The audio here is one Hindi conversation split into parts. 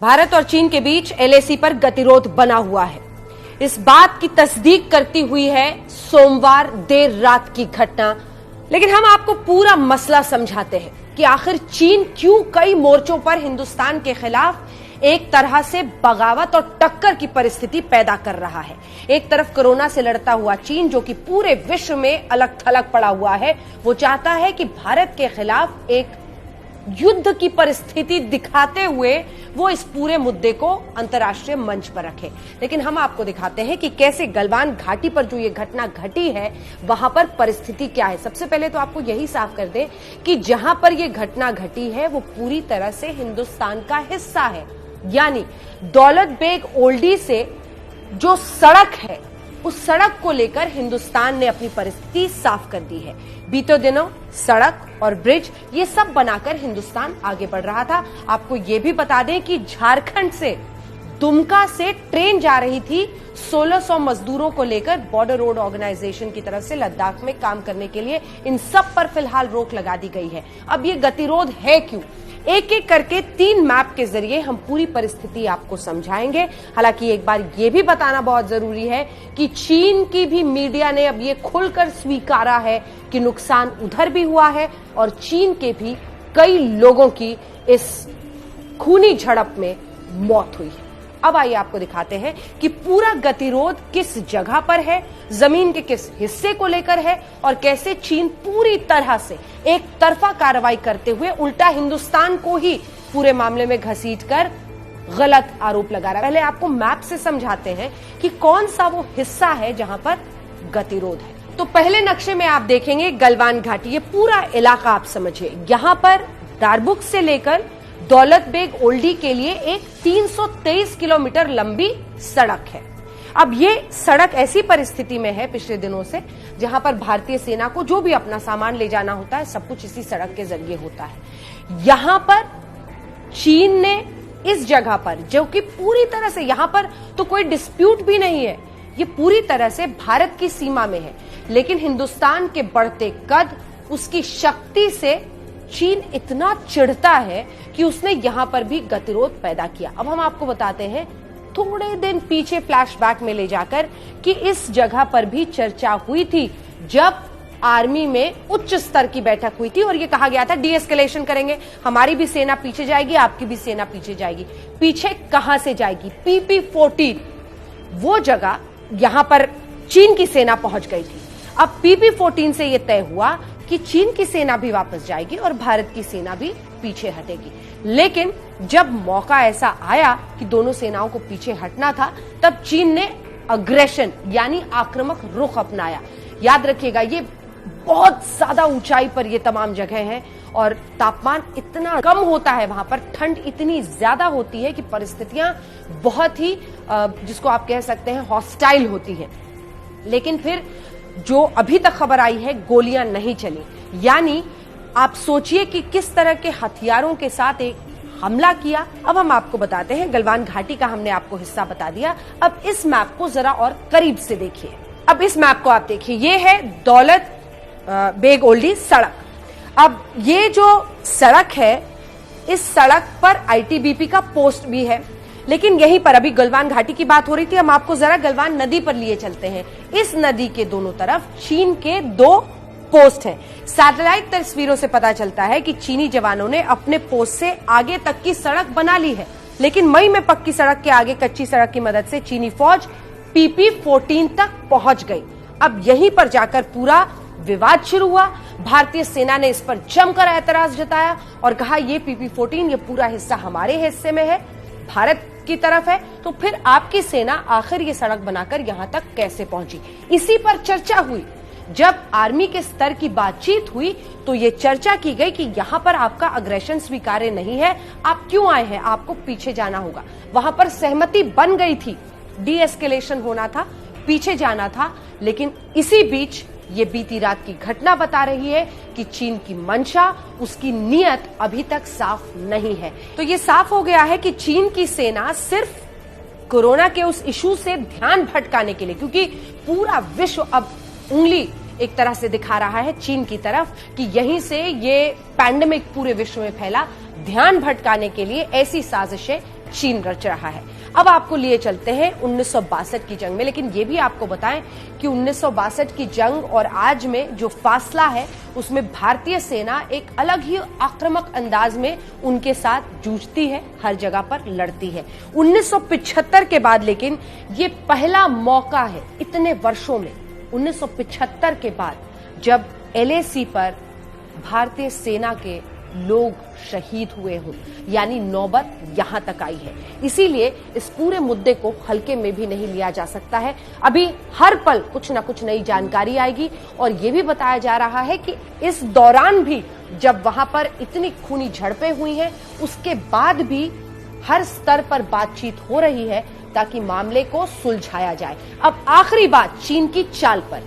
भारत और चीन के बीच एलएसी पर गतिरोध बना हुआ है। इस बात की तस्दीक करती हुई है सोमवार देर रात की घटना। लेकिन हम आपको पूरा मसला समझाते हैं कि आखिर चीन क्यों कई मोर्चों पर हिंदुस्तान के खिलाफ एक तरह से बगावत और टक्कर की परिस्थिति पैदा कर रहा है। एक तरफ कोरोना से लड़ता हुआ चीन, जो कि पूरे विश्व में अलग थलग पड़ा हुआ है, वो चाहता है कि भारत के खिलाफ एक युद्ध की परिस्थिति दिखाते हुए वो इस पूरे मुद्दे को अंतर्राष्ट्रीय मंच पर रखे। लेकिन हम आपको दिखाते हैं कि कैसे गलवान घाटी पर जो ये घटना घटी है वहां पर परिस्थिति क्या है। सबसे पहले तो आपको यही साफ कर दें कि जहां पर ये घटना घटी है वो पूरी तरह से हिंदुस्तान का हिस्सा है। यानी दौलत बेग ओल्डी से जो सड़क है उस सड़क को लेकर हिंदुस्तान ने अपनी परिस्थिति साफ कर दी है। बीते दिनों सड़क और ब्रिज ये सब बनाकर हिंदुस्तान आगे बढ़ रहा था। आपको ये भी बता दें कि झारखंड से दुमका से ट्रेन जा रही थी 1600 मजदूरों को लेकर बॉर्डर रोड ऑर्गेनाइजेशन की तरफ से लद्दाख में काम करने के लिए। इन सब पर फिलहाल रोक लगा दी गई है। अब ये गतिरोध है क्यों, एक एक करके 3 मैप के जरिए हम पूरी परिस्थिति आपको समझाएंगे। हालांकि एक बार यह भी बताना बहुत जरूरी है कि चीन की भी मीडिया ने अब ये खुलकर स्वीकारा है कि नुकसान उधर भी हुआ है और चीन के भी कई लोगों की इस खूनी झड़प में मौत हुई है। अब आइए आपको दिखाते हैं कि पूरा गतिरोध किस जगह पर है, जमीन के किस हिस्से को लेकर है और कैसे चीन पूरी तरह से एक तरफा कार्रवाई करते हुए उल्टा हिंदुस्तान को ही पूरे मामले में घसीटकर गलत आरोप लगा रहा है। पहले आपको मैप से समझाते हैं कि कौन सा वो हिस्सा है जहां पर गतिरोध है। तो पहले नक्शे में आप देखेंगे गलवान घाटी, ये पूरा इलाका आप समझिए। यहां पर दारबुक से लेकर दौलत बेग ओल्डी के लिए एक 323 किलोमीटर लंबी सड़क है। अब ये सड़क ऐसी परिस्थिति में है पिछले दिनों से जहां पर भारतीय सेना को जो भी अपना सामान ले जाना होता है सब कुछ इसी सड़क के जरिए होता है। यहां पर चीन ने इस जगह पर, जो कि पूरी तरह से यहां पर तो कोई डिस्प्यूट भी नहीं है, ये पूरी तरह से भारत की सीमा में है, लेकिन हिंदुस्तान के बढ़ते कद, उसकी शक्ति से चीन इतना चिढ़ता है कि उसने यहां पर भी गतिरोध पैदा किया। अब हम आपको बताते हैं थोड़े दिन पीछे फ्लैशबैक में ले जाकर कि इस जगह पर भी चर्चा हुई थी जब आर्मी में उच्च स्तर की बैठक हुई थी और यह कहा गया था डी एस्केलेशन करेंगे, हमारी भी सेना पीछे जाएगी, आपकी भी सेना पीछे जाएगी। पीछे कहां से जाएगी? PP-14 वो जगह यहां पर चीन की सेना पहुंच गई थी। अब PP-14 से यह तय हुआ कि चीन की सेना भी वापस जाएगी और भारत की सेना भी पीछे हटेगी। लेकिन जब मौका ऐसा आया कि दोनों सेनाओं को पीछे हटना था, तब चीन ने अग्रेशन यानी आक्रामक रुख अपनाया। याद रखिएगा, ये बहुत ज्यादा ऊंचाई पर ये तमाम जगह हैं और तापमान इतना कम होता है, वहां पर ठंड इतनी ज्यादा होती है कि परिस्थितियां बहुत ही जिसको आप कह सकते हैं हॉस्टाइल होती है। लेकिन फिर जो अभी तक खबर आई है, गोलियां नहीं चली। यानी आप सोचिए कि किस तरह के हथियारों के साथ एक हमला किया। अब हम आपको बताते हैं, गलवान घाटी का हमने आपको हिस्सा बता दिया। अब इस मैप को जरा और करीब से देखिए। अब इस मैप को आप देखिए, ये है दौलत बेग ओल्डी सड़क। अब ये जो सड़क है, इस सड़क पर ITBP का पोस्ट भी है। लेकिन यहीं पर अभी गलवान घाटी की बात हो रही थी, हम आपको जरा गलवान नदी पर लिए चलते हैं। इस नदी के दोनों तरफ चीन के 2 पोस्ट हैं। सैटेलाइट तस्वीरों से पता चलता है कि चीनी जवानों ने अपने पोस्ट से आगे तक की सड़क बना ली है, लेकिन मई में पक्की सड़क के आगे कच्ची सड़क की मदद से चीनी फौज PP-14 तक पहुंच गई। अब यहीं पर जाकर पूरा विवाद शुरू हुआ। भारतीय सेना ने इस पर जमकर ऐतराज जताया और कहा ये PP-14 ये पूरा हिस्सा हमारे हिस्से में है, भारत की तरफ है, तो फिर आपकी सेना आखिर ये सड़क बनाकर यहां तक कैसे पहुंची? इसी पर चर्चा हुई। जब आर्मी के स्तर की बातचीत हुई तो ये चर्चा की गई कि यहां पर आपका अग्रेशन स्वीकार्य नहीं है, आप क्यों आए हैं, आपको पीछे जाना होगा। वहां पर सहमति बन गई थी, डी एस्केलेशन होना था, पीछे जाना था। लेकिन इसी बीच ये बीती रात की घटना बता रही है कि चीन की मंशा, उसकी नीयत अभी तक साफ नहीं है। तो ये साफ हो गया है कि चीन की सेना सिर्फ कोरोना के उस इशू से ध्यान भटकाने के लिए, क्योंकि पूरा विश्व अब उंगली एक तरह से दिखा रहा है चीन की तरफ कि यहीं से ये पैंडेमिक पूरे विश्व में फैला, ध्यान भटकाने के लिए ऐसी साजिशें चीन रच रहा है। अब आपको लिए चलते हैं 1962 की जंग में, लेकिन ये भी आपको बताएं कि 1962 की जंग और आज में जो फासला है उसमें भारतीय सेना एक अलग ही आक्रामक अंदाज में उनके साथ जूझती है, हर जगह पर लड़ती है। 1975 के बाद लेकिन ये पहला मौका है इतने वर्षों में, 1975 के बाद जब LAC पर भारतीय सेना के लोग शहीद हुए हों, यानी नौबत यहां तक आई है। इसीलिए इस पूरे मुद्दे को हल्के में भी नहीं लिया जा सकता है। अभी हर पल कुछ ना कुछ नई जानकारी आएगी और यह भी बताया जा रहा है कि इस दौरान भी जब वहां पर इतनी खूनी झड़पें हुई हैं, उसके बाद भी हर स्तर पर बातचीत हो रही है ताकि मामले को सुलझाया जाए। अब आखिरी बात चीन की चाल पर,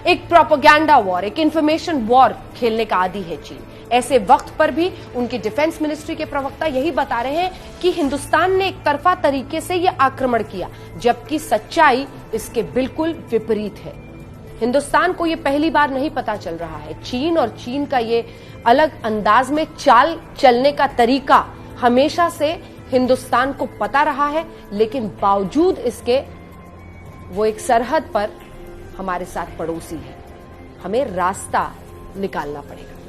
एक प्रोपेगेंडा वॉर, एक इंफॉर्मेशन वॉर खेलने का आदी है चीन। ऐसे वक्त पर भी उनकी डिफेंस मिनिस्ट्री के प्रवक्ता यही बता रहे हैं कि हिंदुस्तान ने एक तरफा तरीके से यह आक्रमण किया, जबकि सच्चाई इसके बिल्कुल विपरीत है। हिंदुस्तान को यह पहली बार नहीं पता चल रहा है। चीन और चीन का ये अलग अंदाज में चाल चलने का तरीका हमेशा से हिंदुस्तान को पता रहा है, लेकिन बावजूद इसके वो एक सरहद पर हमारे साथ पड़ोसी है। हमें रास्ता निकालना पड़ेगा।